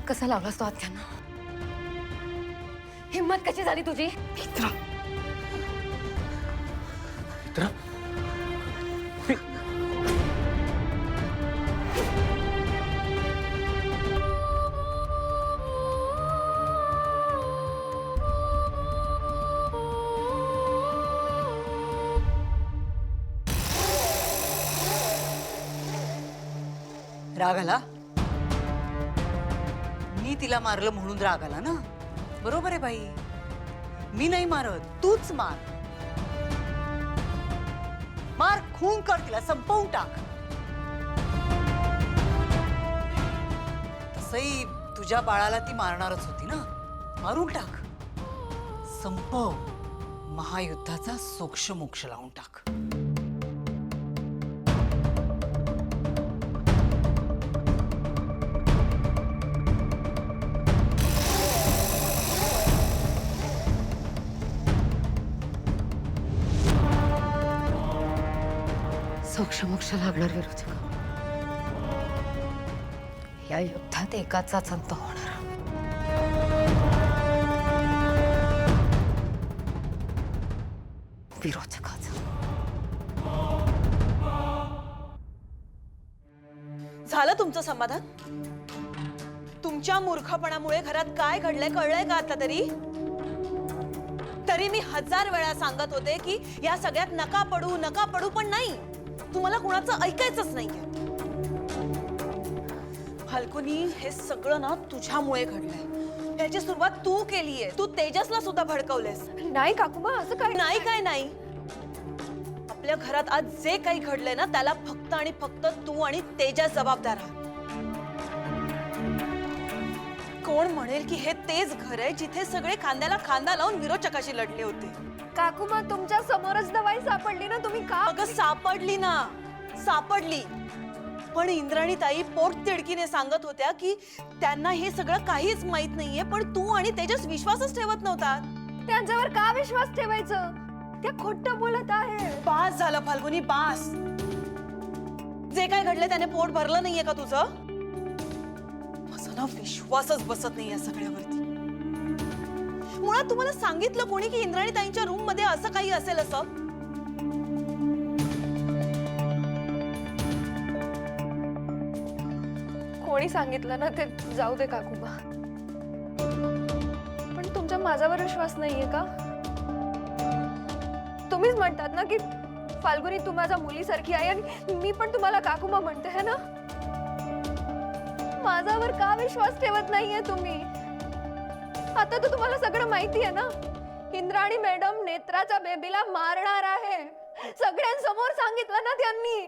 कसा लावलास तो आत्यांना? हिम्मत कशी झाली तुझी? मित्रा राग आला? मी तिला मारलं म्हणून राग आला ना? बरोबर आहे बाई, मी नाही मारत, तूच मार. मार, खून कर, तिला संपवून टाक. तसही तुझ्या बाळाला ती मारणारच होती ना, मारून टाक. संपव, महायुद्धाचा सोक्ष मोक्ष लावून टाक. सोक्षमोक्ष लागणार विरोचक. या युद्धात एकाचाच अंत होणार. विरोचकाचा. झालं तुमचं समाधान? तुमच्या मूर्खपणामुळे घरात काय घडलंय कळलंय का आता तरी? तरी मी 1000 वेळा सांगत होते की या सगळ्यात नका पडू, पण नाही, तुम्हाला कोणाचं ऐकायचंच नाहीये. फाल्गुनी, हे सगळं ना तुझ्यामुळे घडलंय. याची सुरुवात तू केलीये. तू तेजसला सुद्धा भडकवलेस. नाही काकूमा, असं काय नाही काय नाही. आपल्या घरात आज जे काही घडलंय ना, त्याला फक्त आणि फक्त तू आणि तेजस जबाबदार आहात. कोण म्हणेल की हे तेच घर आहे जिथे सगळे खांद्याला खांदा लावून विरोचकाशी लढले होते. काकूमा, तुमच्या समोरच दवाई सापडली ना, तुम्ही का? अगं सापडली ना, सापडली. पण इंद्राणी ताई पोट तिडकीने सांगत होत्या की त्यांना हे सगळं काहीच माहित नाहीये, पण तू आणि तेजस विश्वासच ठेवत नव्हता. त्यांच्यावर का विश्वास ठेवायचं? त्या खोटं बोलत आहे. बास झालं फाल्गुनी, बास. जे काय घडले त्याने पोट भरलं नाहीये का तुझं? माझा ना विश्वासच बसत नाही या सगळ्यावरती. मुळात तुम्हाला सांगितलं कोणी की इंद्राणी ताईंच्या रूम मध्ये असं काही असेल असं? कोणी सांगितलं ना, ते जाऊ दे काकूमा. पण तुमचा माझ्यावर विश्वास नाहीये का? तुम्हीच म्हणतात ना की फाल्गुनी तू माझ्या मुलीसारखी आहे, आणि मी पण तुम्हाला काकूमा म्हणते है ना? माझ्यावर का विश्वास ठेवत नाहीये तुम्ही? आता तर तुम्हाला सगळं माहिती आहे ना. इंद्राणी मॅडम नेत्राच्या बेबीला मारणार आहे. सगळ्यांसमोर सांगितलं ना त्यांनी.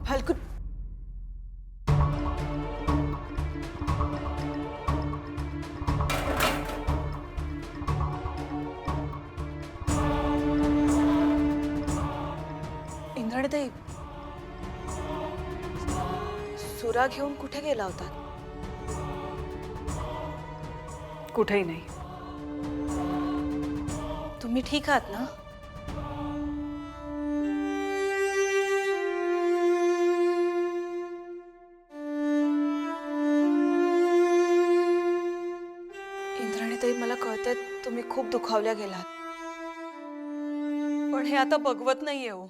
फाल्गुन, इंद्राणी ताई, सुरा घेऊन कुठे गेला होता? कुठेही नाही. तुम्ही ठीक आहात ना? इंद्राणीताई, मला कळतंय तुम्ही खूप दुखावल्या गेलात, पण हे आता बघवत नाहीये हो.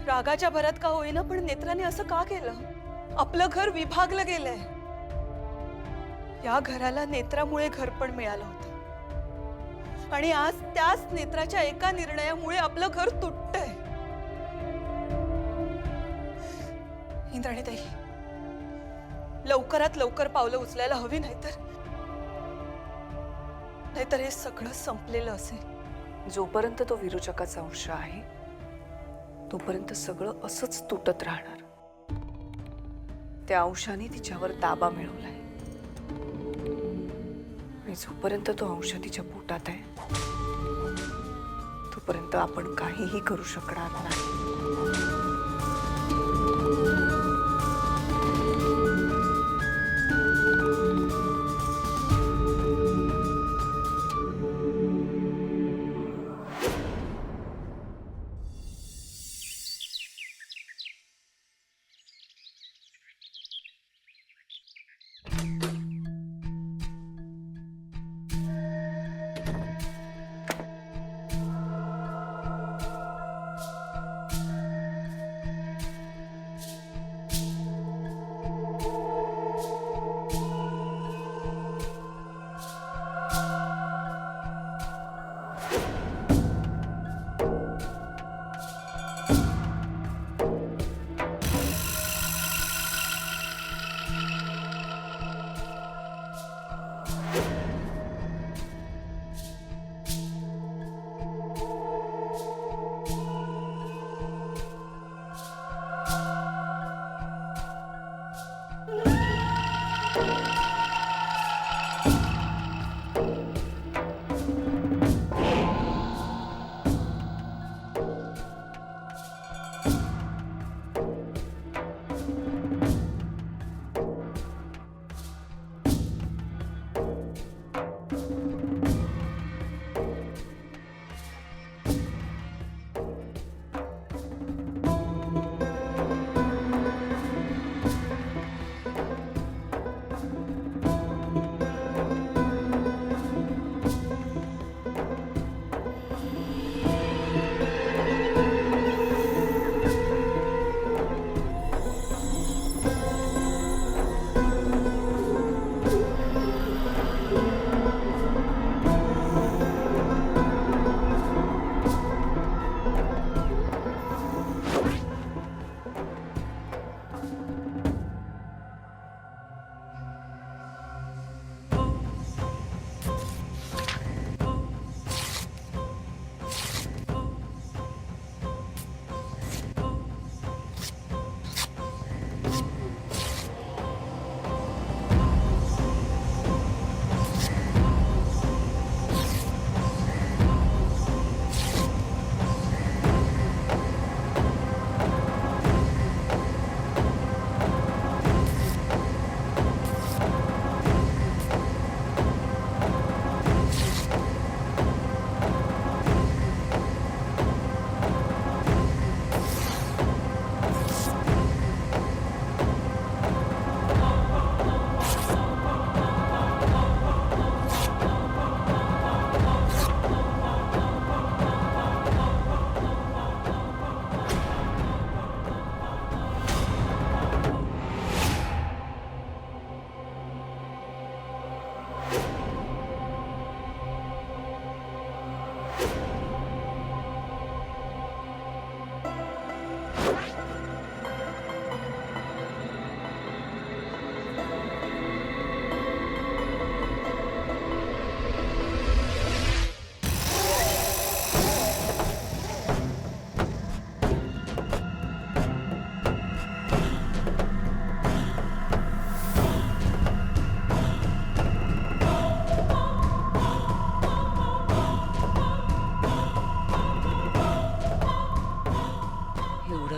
रागाच्या भरात का होईना, पण नेत्राने असं का केलं? आपलं घर विभागलं गेलंय. या घराला नेत्रामुळे घरपण मिळालं होतं, आणि आज त्याच नेत्राच्या एका निर्णयामुळे आपलं घर तुटतंय. इंद्राणीताई, लवकरात लवकर पावलं उचलायला हवी, नाहीतर हे सगळं संपलेलं असेल. जोपर्यंत तो विरोचकाचा अंश आहे तोपर्यंत सगळं असंच तुटत राहणार. त्या अंशाने तिच्यावर ताबा मिळवलाय. आणि जोपर्यंत तो अंश तिच्या पोटात आहे तोपर्यंत आपण काहीही करू शकणार नाही.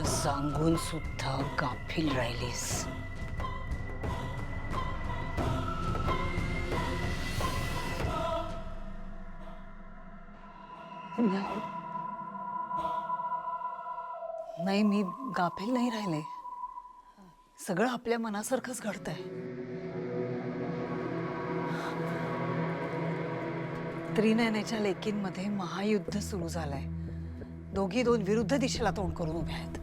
सांगून सुद्धा गाफील राहिलीस. नाही, मी गाफील नाही राहिले. सगळं आपल्या मनासारखंच घडतंय. त्रिनयनाच्या लेकींमध्ये महायुद्ध सुरू झालंय. दोघी दोन विरुद्ध दिशेला तोंड करून उभ्या आहेत.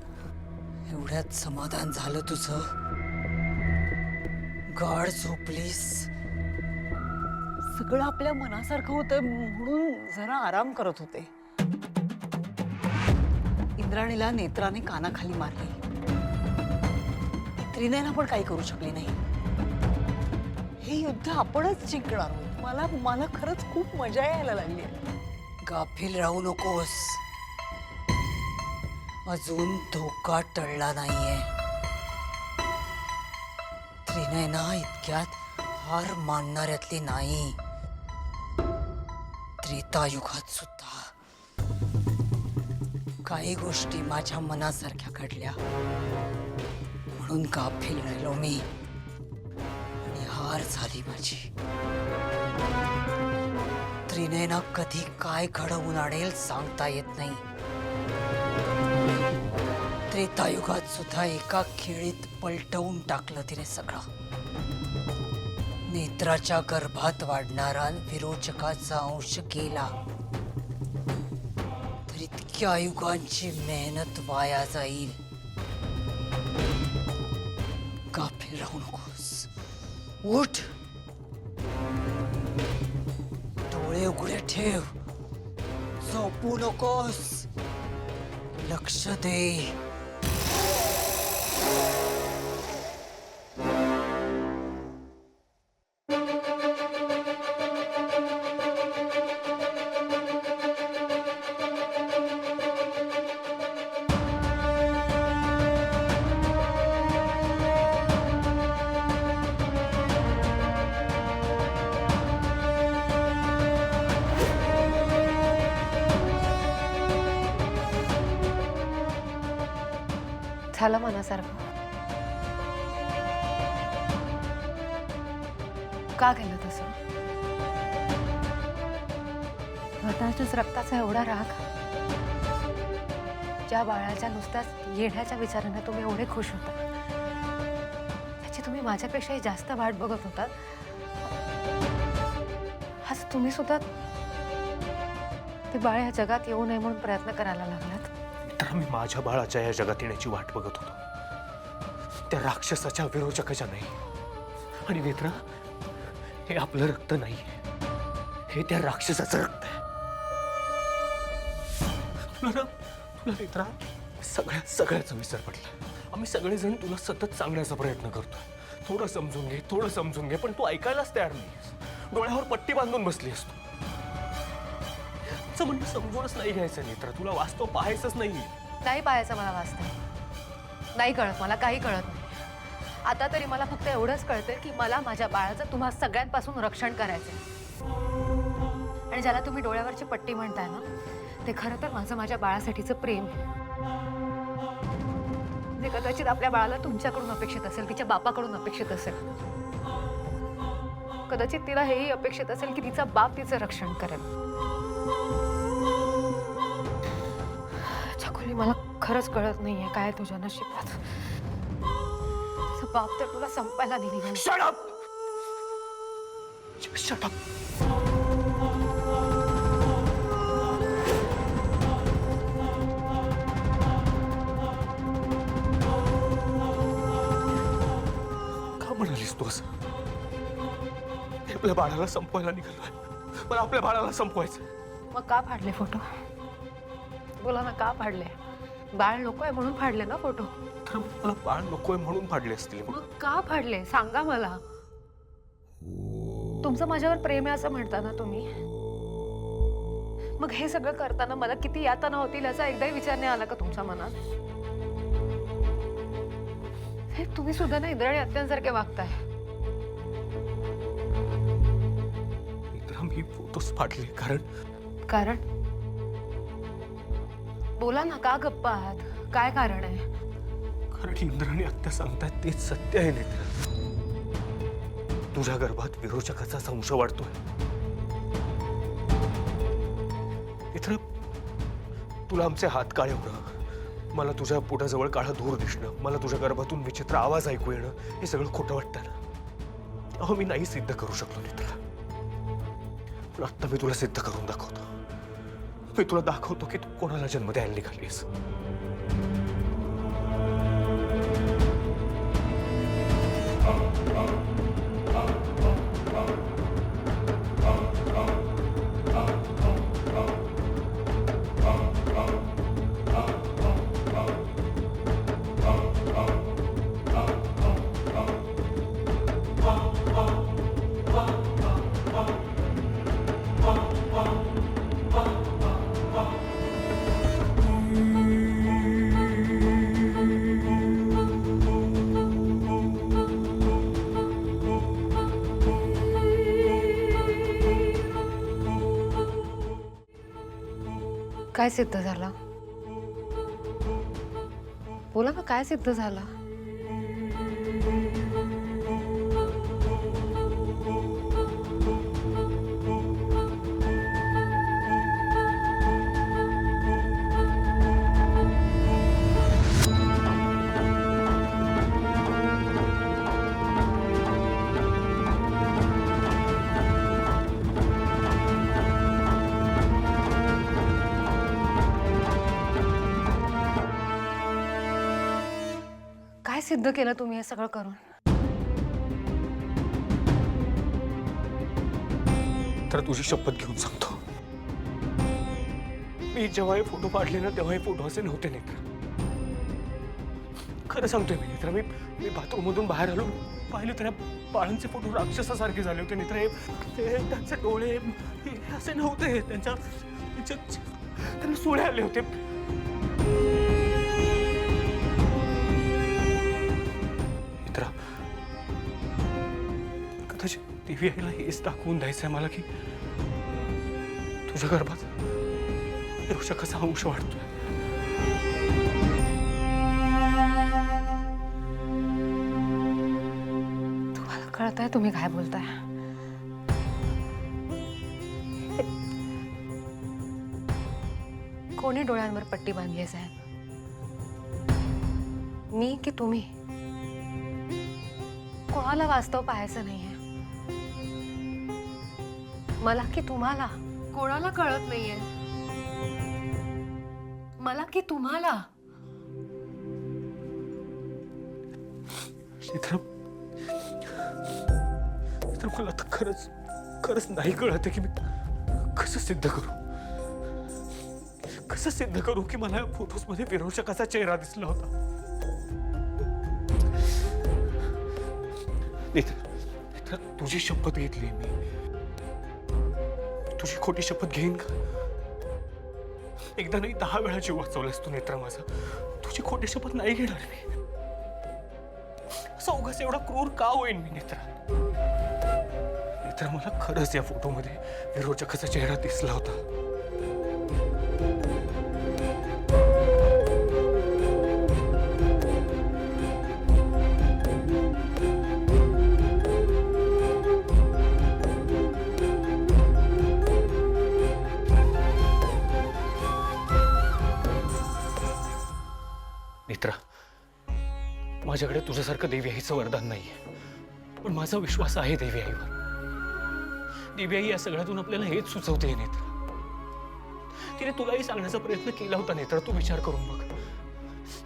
एवढ्यात समाधान झालं तुझं? गाढ झोपलीस. सगळं आपल्या मनासारखं होतं म्हणून जरा आराम करत होते. इंद्राणीला नेत्राने कानाखाली मारले. त्रिनयना पण काही करू शकली नाही. हे युद्ध आपणच जिंकणार आहोत. मला खरंच खूप मजा यायला लागली. गाफील राहू नकोस. अजून धोका टळला नाहीये. त्रिनयना इतक्यात हार मानणाऱ्यातली नाही. त्रेतायुगात सुद्धा काही गोष्टी माझ्या मनासारख्या घडल्या म्हणून गाफील राहिलो मी आणि हार झाली माझी. त्रिनयना कधी काय घडवून आणेल सांगता येत नाही. त्रेतायुगात सुद्धा एका खेळीत पलटवून टाकलं तिने सगळं. नेत्राच्या गर्भात वाढणारा विरोचकाचा अंश गेला तर इतक्या युगांची मेहनत वाया जाईल. गाफील राहू नकोस. उठ, डोळे उघडे ठेव, झोपू नकोस, लक्ष दे. झालं मनासारखं. का केलं तसं? स्वतःच्याच रक्ताचा एवढा राग, ज्या बाळाच्या नुसत्याच येण्याच्या विचाराने तुम्ही एवढे खुश होता, त्याची तुम्ही माझ्यापेक्षाही जास्त वाट बघत होता. आज तुम्ही सुद्धा ते बाळ या जगात येऊ नये म्हणून प्रयत्न करायला लागलात. तर मी माझ्या बाळाच्या या जगात येण्याची वाट बघत होतो, त्या राक्षसाच्या विरोचकाच्या नाही. आणि नेत्रा, हे आपलं रक्त नाही, हे त्या राक्षसाचं रक्त आहे. तुला नेत्रा, सगळ्याचा विसर पडला. आम्ही सगळेजण तुला सतत सांगण्याचा प्रयत्न करतोय, थोडं समजून घे, पण तू ऐकायलाच तयार नाहीस. डोळ्यावर पट्टी बांधून बसली असतो. म्हणजे समजूनच नाही घ्यायचं नेत्रा, तुला वास्तव पाहायचंच नाही पाहायचं मला वास्तव. नाही कळत, मला काही कळत नाही. आता तरी मला फक्त एवढंच कळतंय की मला माझ्या बाळाचं तुम्हा सगळ्यांपासून रक्षण करायचंय. आणि ज्याला तुम्ही डोळ्यावरची पट्टी म्हणताय ना, ते खरं तर माझ्या बाळासाठीचं प्रेम आहे. जे कदाचित आपल्या बाळाला तुमच्याकडून अपेक्षित असेल, तिच्या बापाकडून अपेक्षित असेल. कदाचित तिला हेही अपेक्षित असेल की तिचा बाप तिचं रक्षण करेल. छकुली, मला खरंच कळत नाहीये काय तुझ्या नशिबात. तुझा बाप तर तुला संपायला निघाला. Shut up! Shut up! का म्हणालीस तू असं? आपल्या बाळाला संपवायला निघालोय, पण आपल्या बाळाला संपवायचं. मग का फाडले फोटो? बोला ना, का फाडले? बाळ नको आहे म्हणून फाडले ना फोटो? तर मला बाळ नकोय म्हणून फाडले असतील. मग का फाडले सांगा मला. तुमचं माझ्यावर प्रेम आहे असं म्हणता ना तुम्ही. मग हे सगळं करताना मला किती यातना होतील याचा एकदाही विचार नाही आला का तुमच्या मनात? हे तुम्ही सुद्धा ना इंद्राणी आत्यांसारखे वागताय. मी फोटोच फाडले कारण बोला ना, का गप्प आहात? काय कारण आहे? कारण इंद्राणी आत्या सांगतात तेच सत्य आहे नेत्रा. तुझ्या गर्भात विरोचकाचा संशय वाढतोय. नेत्रा, तुला आमचे हात काळे होणं, मला तुझ्या पोटाजवळ काळा धूर दिसणं, मला तुझ्या गर्भातून विचित्र आवाज ऐकू येणं, हे सगळं खोटं वाटतं ना. तेव्हा मी नाही सिद्ध करू शकलो नेत्रा. पण आता मी तुला सिद्ध करून दाखवतो. मी तुला दाखवतो की तू कोणाला जन्म द्यायला निघालीस. काय सिद्ध झालं? बोला ना, काय सिद्ध झालं? काय सिद्ध केलं तुम्ही हे सगळं करून? तर तुझी शपथ घेऊन सांगतो, मी जेव्हा हे फोटो काढले ना तेव्हा हे फोटो असे नव्हते नेत्रा. खरं सांगतोय मी नेत्रा, मी बाथरूम मधून बाहेर आलो, पाहिलं तर या बाळांचे फोटो राक्षसासारखे झाले होते नेत्रा. त्यांचे डोळे हे असे नव्हते, त्यांना सुळे आले होते. नेत्रा, कदाचित देवी आईला हेच दाखवून द्यायचंय मला की तुझ्या गर्भात रोषकाचा अंश वाढतोय. तुम्हाला कळतंय तुम्ही काय बोलताय? कोणी डोळ्यांवर पट्टी बांधली साहेब? मी की तुम्ही? कोणाला वास्तव पाहायचं नाहीये, मला की तुम्हाला? कोणाला कळत नाहीये, मला की तुम्हाला? नेत्रा, मला तर खरंच नाही कळत की मी कसं सिद्ध करू की मला फोटोज मध्ये विरोचकाचा चेहरा दिसला होता. नेत्रा, तुझी शपथ घेतली मी, तुझी खोटी शपथ घेईन का? एकदा नाही 10 वेळा जीव वाचवलास तू नेत्रा माझा. तुझी खोटी शपथ नाही घेणार मी. असं उगाच एवढा क्रूर का होईन मी नेत्रा? नेत्रा, मला खरंच या फोटोमध्ये विरोचकाचा चेहरा दिसला होता. नेत्रा, माझ्याकडे तुझ्यासारखं देवी आईचं वरदान नाहीये, पण माझा विश्वास आहे देवी आईवर. देवी आई या सगळ्यातून आपल्याला हेच सुचवते नेत्रा. तिने तुलाही सांगण्याचा प्रयत्न केला होता नेत्रा. तू विचार करून बघ,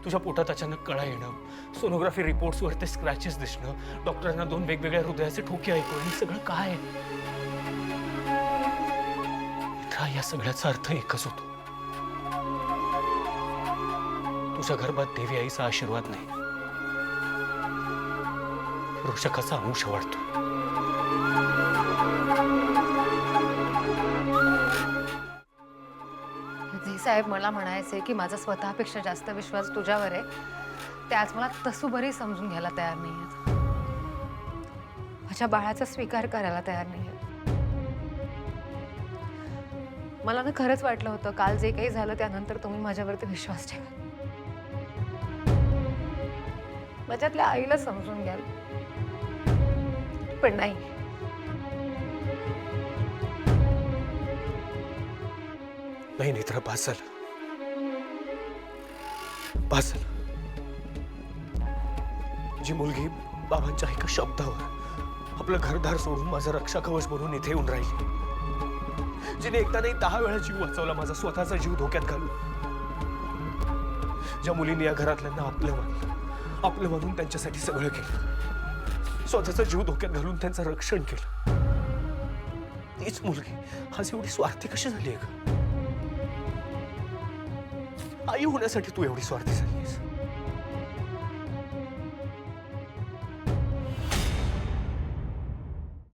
तुझ्या पोटात अचानक कळा येणं, सोनोग्राफी रिपोर्ट्सवर ते स्क्रॅचेस दिसणं, डॉक्टरांना 2 वेगवेगळ्या हृदयाचे ठोके ऐकून, हे सगळं काय? नेत्रा, या सगळ्याचा अर्थ एकच होतो, तुझ्या गर्भात देवी आईचा आशीर्वाद नाही, रोषकाचा अंश वाढतो. साहेब, मला म्हणायचंय की माझा स्वतःपेक्षा जास्त विश्वास तुझ्यावर आहे. ते आज मला तसूभरही समजून घ्यायला तयार नाहीयेत, माझ्या बाळाचा स्वीकार करायला तयार नाहीयेत. मला ना खरंच वाटलं होतं काल जे काही झालं त्यानंतर तुम्ही माझ्यावरती विश्वास ठेवा, माझ्यातल्या आईला समजून घ्याल, पण नाही. नाही नेत्रा, बास झालं. जी मुलगी बाबांच्या एका शब्दावर आपलं घरदार सोडून माझं रक्षा कवच बनून इथे येऊन राहिली, जिने एकदा नाही 10 वेळा जीव वाचवला, माझा स्वतःचा जीव धोक्यात घालून, ज्या मुलीने या घरातल्यांना आपलं म्हणून त्यांच्यासाठी सगळं केलं, स्वतःचा जीव धोक्यात घालून त्यांचं रक्षण केलं, तीच मुलगी आज एवढी स्वार्थी कशी झाली आहे का? आई होण्यासाठी तू एवढी स्वार्थी झालीस?